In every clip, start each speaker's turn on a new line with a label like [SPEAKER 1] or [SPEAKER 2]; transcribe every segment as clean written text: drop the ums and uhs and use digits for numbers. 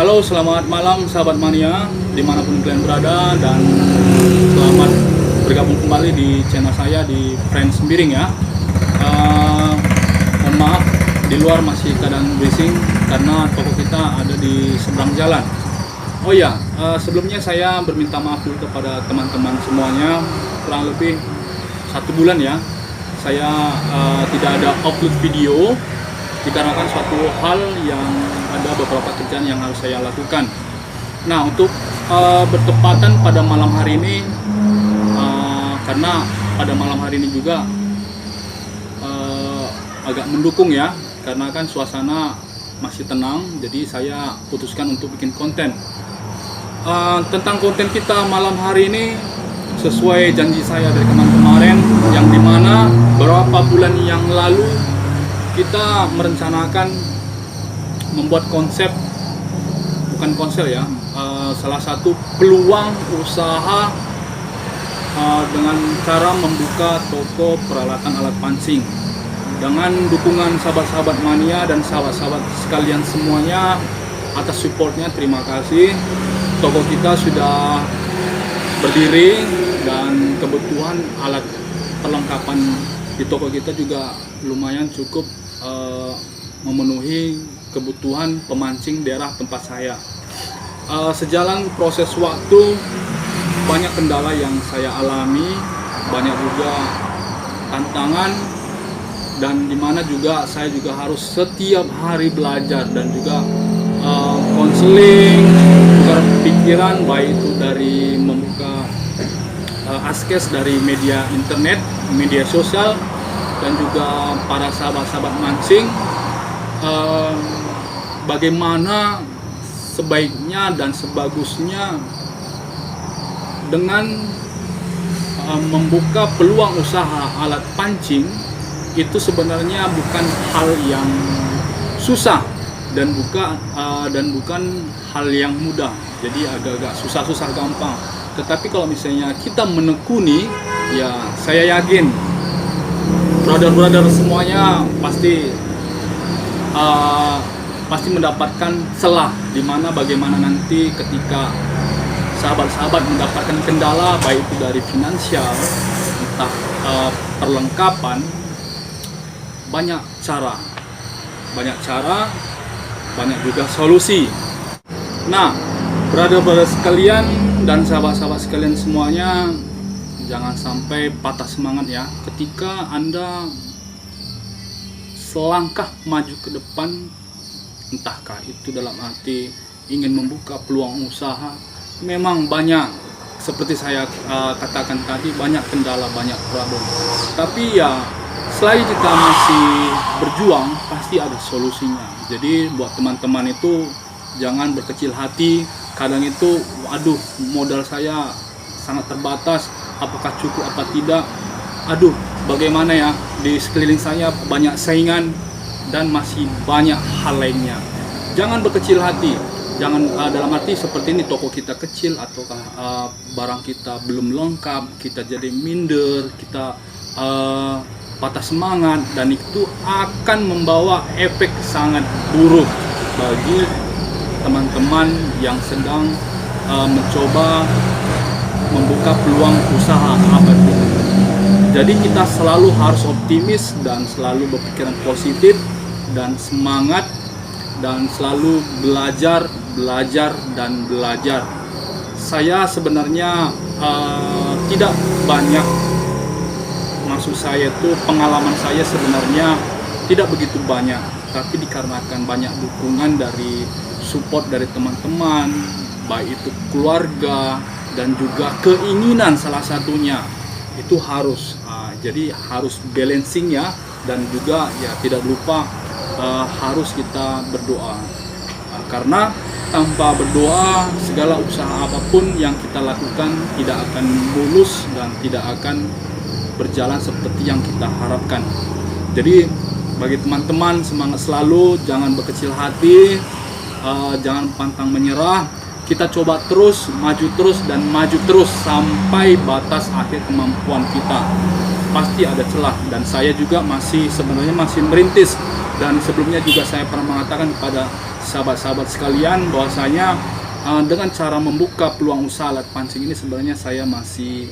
[SPEAKER 1] Halo, selamat malam sahabat mania dimanapun kalian berada, dan selamat bergabung kembali di channel saya di Friends Sembiring ya. Mohon maaf, di luar masih keadaan berising karena toko kita ada di seberang jalan. Oh ya, sebelumnya saya berminta maaf dulu kepada teman-teman semuanya. Kurang lebih 1 bulan ya saya tidak ada upload video dikarenakan suatu hal yang ada beberapa kerjaan yang harus saya lakukan. Nah, untuk bertepatan pada malam hari ini, karena pada malam hari ini juga agak mendukung ya, karena kan suasana masih tenang, jadi saya putuskan untuk bikin konten. Tentang konten kita malam hari ini sesuai janji saya dari kemarin, yang dimana beberapa bulan yang lalu kita merencanakan membuat salah satu peluang usaha dengan cara membuka toko peralatan alat pancing. Dengan dukungan sahabat-sahabat mania dan sahabat-sahabat sekalian semuanya, atas supportnya terima kasih. Toko kita sudah berdiri dan kebutuhan alat perlengkapan di toko kita juga lumayan cukup memenuhi kebutuhan pemancing daerah tempat saya. Sejalan proses waktu, banyak kendala yang saya alami, banyak juga tantangan, dan dimana juga saya juga harus setiap hari belajar dan juga konseling, tukar pikiran, baik itu dari membuka askes dari media internet, media sosial, dan juga para sahabat-sahabat mancing, bagaimana sebaiknya dan sebagusnya dengan membuka peluang usaha alat pancing. Itu sebenarnya bukan hal yang susah dan bukan hal yang mudah, jadi agak-agak susah gampang. Tetapi kalau misalnya kita menekuni, ya saya yakin brother semuanya pasti mendapatkan celah, dimana bagaimana nanti ketika sahabat-sahabat mendapatkan kendala, baik itu dari finansial, entah perlengkapan, banyak cara, banyak juga solusi. Nah, brother sekalian dan sahabat-sahabat sekalian semuanya, jangan sampai patah semangat ya ketika Anda selangkah maju ke depan, entahkah itu dalam arti ingin membuka peluang usaha. Memang banyak, seperti saya katakan tadi, banyak kendala, banyak problem. Tapi ya selagi kita masih berjuang, pasti ada solusinya. Jadi buat teman-teman itu jangan berkecil hati. Kadang itu, aduh, modal saya sangat terbatas, apakah cukup apa tidak, aduh bagaimana ya, di sekeliling saya banyak saingan dan masih banyak hal lainnya. Jangan berkecil hati, jangan dalam arti seperti ini, toko kita kecil ataukah barang kita belum lengkap, kita jadi minder, kita patah semangat, dan itu akan membawa efek sangat buruk bagi teman-teman yang sedang mencoba membuka peluang usaha apapun. Jadi kita selalu harus optimis dan selalu berpikiran positif dan semangat, dan selalu belajar. Saya sebenarnya tidak banyak, maksud saya itu pengalaman saya sebenarnya tidak begitu banyak, tapi dikarenakan banyak dukungan dari support dari teman-teman, baik itu keluarga dan juga keinginan, salah satunya itu harus jadi harus balancing ya, dan juga ya tidak lupa harus kita berdoa, karena tanpa berdoa segala usaha apapun yang kita lakukan tidak akan mulus dan tidak akan berjalan seperti yang kita harapkan. Jadi bagi teman-teman, semangat selalu, jangan berkecil hati, jangan pantang menyerah. Kita coba terus, maju terus sampai batas akhir kemampuan kita. Pasti ada celah, dan saya juga sebenarnya masih merintis Dan sebelumnya juga saya pernah mengatakan kepada sahabat-sahabat sekalian bahwasanya dengan cara membuka peluang usaha alat pancing ini sebenarnya saya masih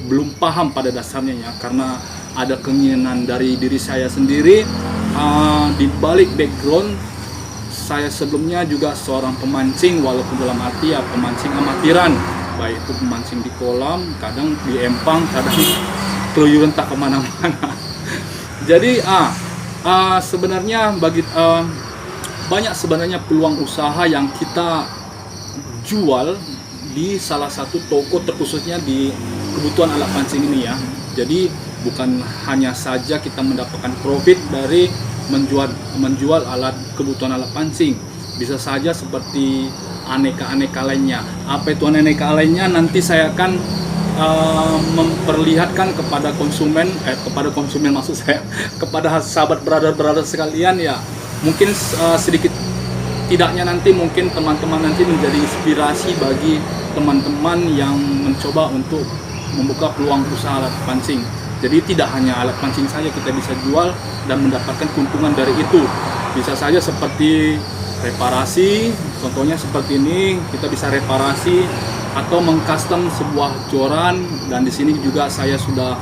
[SPEAKER 1] belum paham pada dasarnya ya, karena ada keinginan dari diri saya sendiri. Di balik background saya sebelumnya juga seorang pemancing, walaupun dalam arti ya pemancing amatiran, baik itu pemancing di kolam, kadang di empang, kadang keluyuran tak kemana-mana. Jadi sebenarnya banyak sebenarnya peluang usaha yang kita jual di salah satu toko, terkhususnya di kebutuhan alat pancing ini ya. Jadi bukan hanya saja kita mendapatkan profit dari menjual alat kebutuhan alat pancing, bisa saja seperti aneka-aneka lainnya. Apa itu aneka lainnya nanti saya akan memperlihatkan kepada konsumen, maksud saya kepada sahabat brother sekalian ya. Mungkin sedikit tidaknya nanti mungkin teman-teman nanti menjadi inspirasi bagi teman-teman yang mencoba untuk membuka peluang usaha alat pancing. Jadi tidak hanya alat pancing saja kita bisa jual dan mendapatkan keuntungan dari itu. Bisa saja seperti reparasi, contohnya seperti ini, kita bisa reparasi atau mengcustom sebuah joran, dan di sini juga saya sudah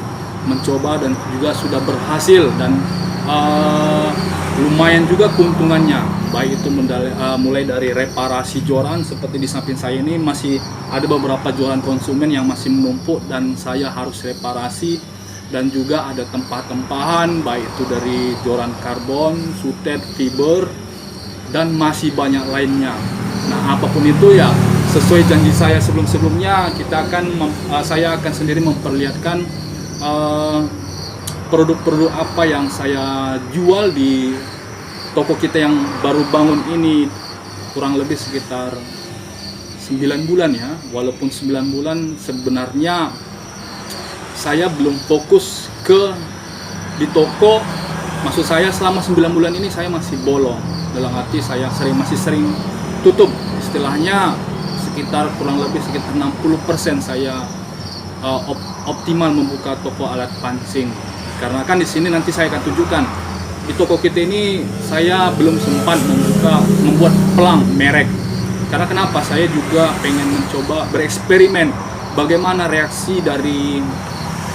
[SPEAKER 1] mencoba dan juga sudah berhasil, dan lumayan juga keuntungannya, baik itu mulai dari reparasi joran seperti di samping saya ini masih ada beberapa joran konsumen yang masih menumpuk dan saya harus reparasi, dan juga ada tempah-tempahan baik itu dari joran karbon, sutet, fiber, dan masih banyak lainnya. Nah, apapun itu ya sesuai janji saya sebelumnya, saya akan sendiri memperlihatkan produk-produk apa yang saya jual di toko kita yang baru bangun ini, kurang lebih sekitar 9 bulan ya. Walaupun 9 bulan sebenarnya saya belum fokus di toko. Maksud saya selama 9 bulan ini saya masih bolong, dalam arti saya masih sering tutup, istilahnya sekitar kurang lebih sekitar 60% saya optimal membuka toko alat pancing. Karena kan di sini nanti saya akan tunjukkan di toko kita ini saya belum sempat membuat pelang merek. Karena kenapa? Saya juga pengen mencoba bereksperimen bagaimana reaksi dari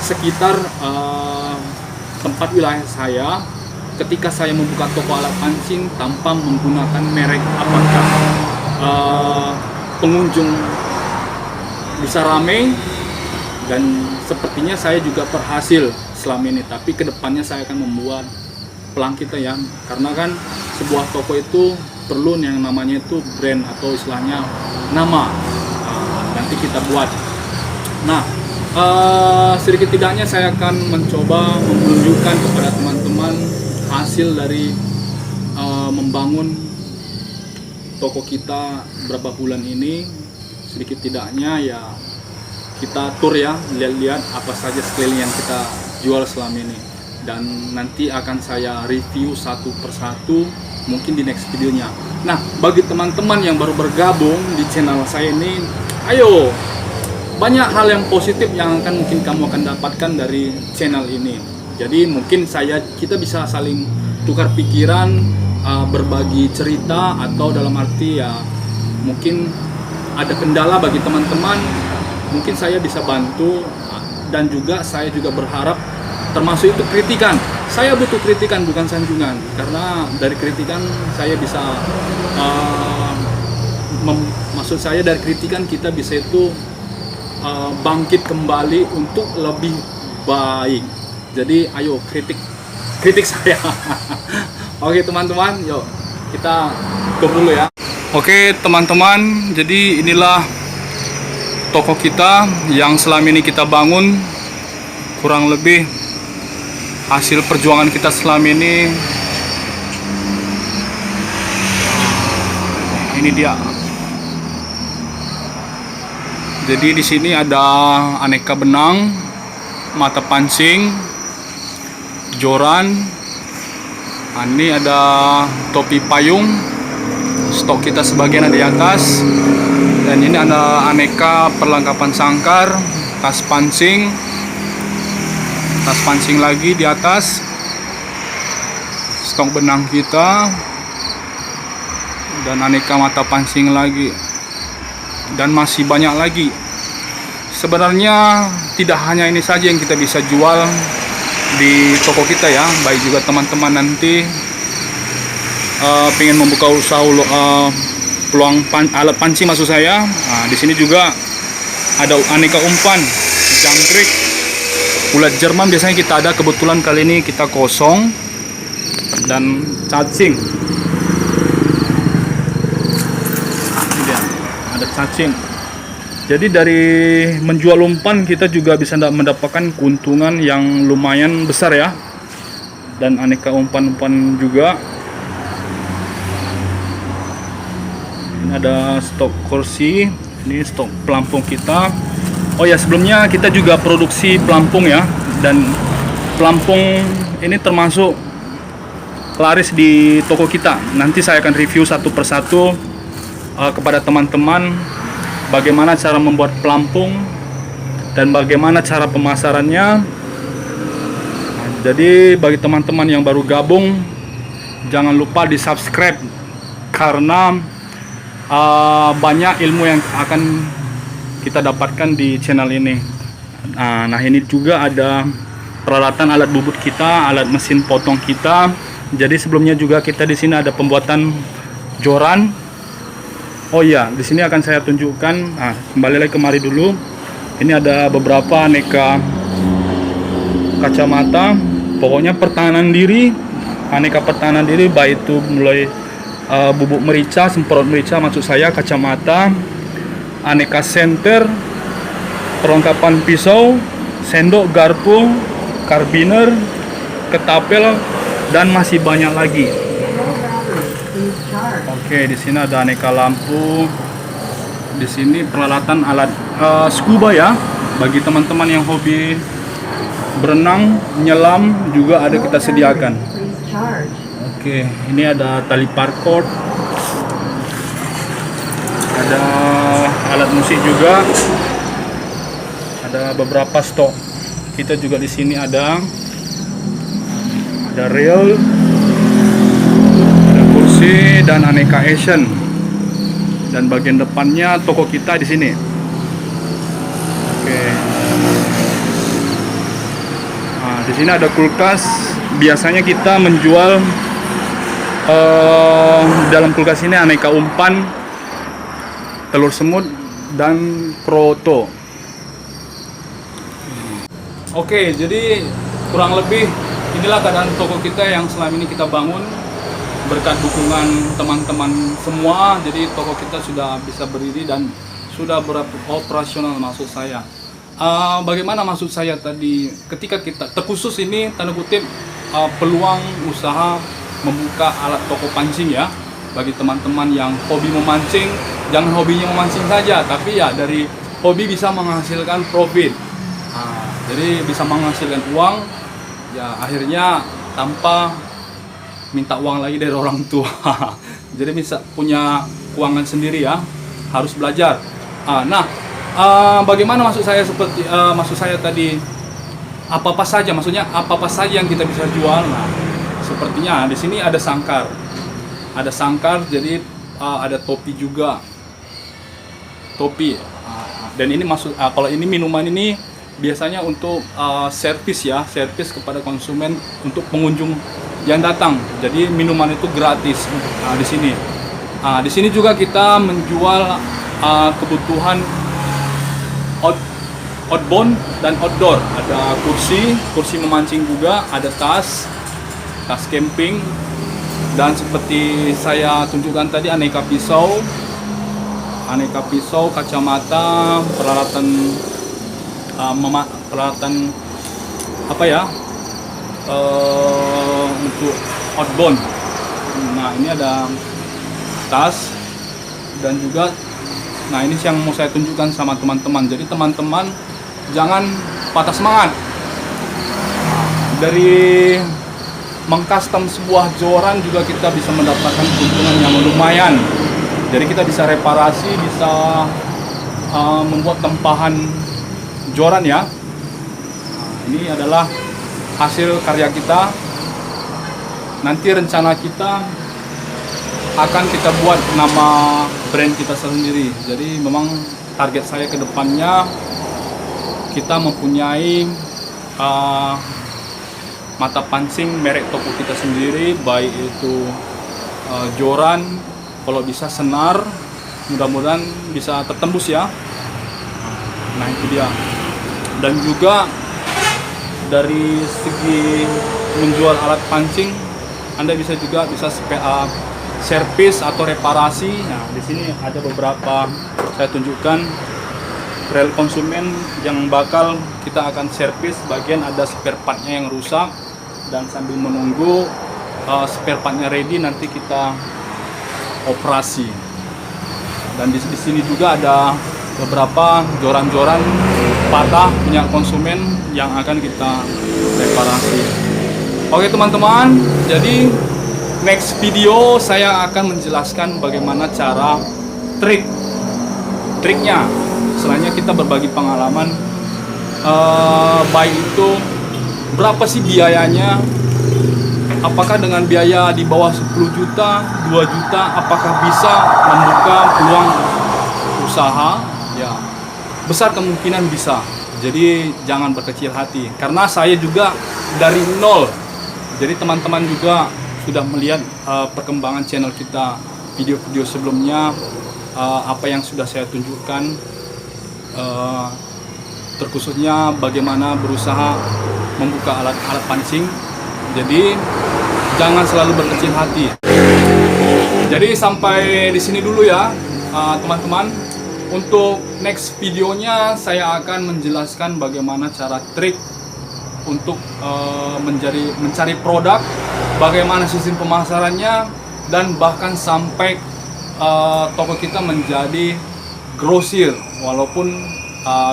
[SPEAKER 1] sekitar tempat wilayah saya ketika saya membuka toko alat pancing tanpa menggunakan merek. Apakah pengunjung bisa ramai, dan sepertinya saya juga berhasil selama ini. Tapi kedepannya saya akan membuat pelang kita ya, karena kan sebuah toko itu perlu yang namanya itu brand atau istilahnya nama. Nanti kita buat. Nah, sedikit tidaknya saya akan mencoba menunjukkan kepada teman-teman hasil dari membangun toko kita berapa bulan ini. Sedikit tidaknya ya kita tur ya, lihat-lihat apa saja sekeliling yang kita jual selama ini, dan nanti akan saya review satu persatu mungkin di next videonya. Nah, bagi teman-teman yang baru bergabung di channel saya ini, ayo, banyak hal yang positif yang mungkin kamu akan dapatkan dari channel ini. Jadi mungkin kita bisa saling tukar pikiran, berbagi cerita, atau dalam arti ya mungkin ada kendala bagi teman-teman, mungkin saya bisa bantu. Dan juga saya juga berharap termasuk itu kritikan. Saya butuh kritikan, bukan sanjungan, karena dari kritikan saya bisa maksud saya dari kritikan kita bisa itu bangkit kembali untuk lebih baik. Jadi ayo kritik saya. Oke teman-teman, yuk kita tur dulu ya. Oke teman-teman, jadi inilah toko kita yang selama ini kita bangun. Kurang lebih hasil perjuangan kita selama ini. Ini dia. Jadi di sini ada aneka benang, mata pancing, joran. Ini ada topi payung. Stok kita sebagian ada di atas. Dan ini ada aneka perlengkapan sangkar, tas pancing lagi di atas. stok benang kita, dan aneka mata pancing lagi, dan masih banyak lagi. Sebenarnya tidak hanya ini saja yang kita bisa jual di toko kita ya, baik juga teman-teman nanti pengen membuka usaha peluang alat pancing maksud saya. Nah, di sini juga ada aneka umpan, jangkrik, ulat Jerman biasanya kita ada, kebetulan kali ini kita kosong, dan cacing. Ini dia, ada cacing. Jadi dari menjual umpan kita juga bisa mendapatkan keuntungan yang lumayan besar ya. Dan aneka umpan-umpan juga. Ini ada stok kursi, ini stok pelampung kita. Oh ya, sebelumnya kita juga produksi pelampung ya. Dan pelampung ini termasuk laris di toko kita. Nanti saya akan review satu persatu kepada teman-teman bagaimana cara membuat pelampung dan bagaimana cara pemasarannya. Nah, jadi bagi teman-teman yang baru gabung, jangan lupa di subscribe karena banyak ilmu yang akan kita dapatkan di channel ini. Nah, ini juga ada peralatan alat bubut kita, alat mesin potong kita. Jadi sebelumnya juga kita di sini ada pembuatan joran. Oh iya, di sini akan saya tunjukkan. Nah, kembali lagi kemari dulu. Ini ada beberapa aneka kacamata. Pokoknya pertahanan diri, aneka pertahanan diri, baik itu mulai bubuk merica, semprot merica maksud saya, kacamata, aneka senter, perlengkapan pisau, sendok, garpu, karbiner, ketapel, dan masih banyak lagi. Oke, di sini ada aneka lampu. Di sini peralatan alat scuba ya. Bagi teman-teman yang hobi berenang, menyelam juga ada kita sediakan. Oke, ini ada tali paracord. Ada alat musik juga. Ada beberapa stok. Kita juga di sini ada reel, dan aneka action. Dan bagian depannya toko kita di sini. Oke. Nah, di sini ada kulkas. Biasanya kita menjual dalam kulkas ini aneka umpan, telur semut, dan kroto. Oke, jadi kurang lebih inilah keadaan toko kita yang selama ini kita bangun. Berkat dukungan teman-teman semua, jadi toko kita sudah bisa berdiri dan sudah beroperasional maksud saya. Bagaimana maksud saya tadi, ketika kita terkhusus ini tanda kutip peluang usaha membuka alat toko pancing ya, bagi teman-teman yang hobi memancing, jangan hobinya memancing saja, tapi ya dari hobi bisa menghasilkan profit. Jadi bisa menghasilkan uang, ya akhirnya tanpa minta uang lagi dari orang tua. Jadi bisa punya keuangan sendiri ya, harus belajar. Bagaimana maksud saya maksud saya tadi, apa-apa saja, maksudnya apa-apa saja yang kita bisa jual. Nah, sepertinya di sini ada sangkar, jadi ada topi juga, topi. Dan ini kalau ini minuman ini biasanya untuk servis ya, servis kepada konsumen untuk pengunjung yang datang. Jadi minuman itu gratis di sini. Di sini juga kita menjual kebutuhan outbound dan outdoor. Ada kursi memancing juga, ada tas camping, dan seperti saya tunjukkan tadi aneka pisau, kacamata, peralatan apa ya? Untuk outbound. Nah, ini ada tas dan juga, nah ini yang mau saya tunjukkan sama teman-teman. Jadi teman-teman jangan patah semangat. Dari mengcustom sebuah joran juga kita bisa mendapatkan keuntungan yang lumayan. Jadi kita bisa reparasi, bisa membuat tempahan joran ya. Nah, ini adalah hasil karya kita. nanti rencana kita akan kita buat nama brand kita sendiri. Jadi memang target saya ke depannya kita mempunyai mata pancing merek toko kita sendiri, baik itu joran, kalau bisa senar, mudah-mudahan bisa tertembus ya. Nah itu dia. Dan juga dari segi menjual alat pancing, Anda bisa servis atau reparasi. Nah di sini ada beberapa saya tunjukkan rel konsumen yang bakal kita akan servis. Bagian ada spare partnya yang rusak, dan sambil menunggu spare partnya ready nanti kita operasi. Dan di sini juga ada beberapa joran-joran patah punya konsumen yang akan kita reparasi. Oke teman-teman, jadi next video saya akan menjelaskan bagaimana cara triknya. Selanjutnya kita berbagi pengalaman, baik itu berapa sih biayanya, apakah dengan biaya di bawah 10 juta, 2 juta, apakah bisa membuka peluang usaha? Ya, besar kemungkinan bisa. Jadi jangan berkecil hati, karena saya juga dari nol. Jadi teman-teman juga sudah melihat perkembangan channel kita, video-video sebelumnya, apa yang sudah saya tunjukkan, terkhususnya bagaimana berusaha membuka alat pancing. Jadi jangan selalu berkecil hati. Jadi sampai di sini dulu ya teman-teman. Untuk next videonya saya akan menjelaskan bagaimana cara trik untuk mencari produk, bagaimana sistem pemasarannya, dan bahkan sampai toko kita menjadi grosir. Walaupun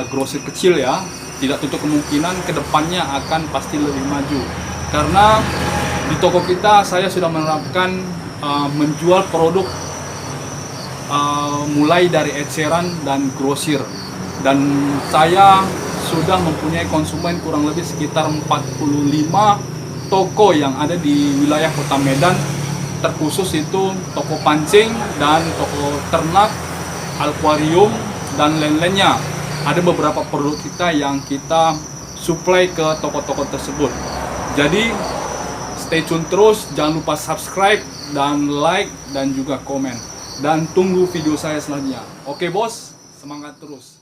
[SPEAKER 1] grosir kecil ya, tidak tutup kemungkinan kedepannya akan pasti lebih maju, karena di toko kita saya sudah menerapkan menjual produk mulai dari eceran dan grosir, dan saya sudah mempunyai konsumen kurang lebih sekitar 45 toko yang ada di wilayah Kota Medan, terkhusus itu toko pancing dan toko ternak, akuarium, dan lain-lainnya. Ada beberapa produk kita yang kita supply ke toko-toko tersebut. Jadi stay tune terus, jangan lupa subscribe dan like dan juga komen. Dan tunggu video saya selanjutnya. Oke bos, semangat terus.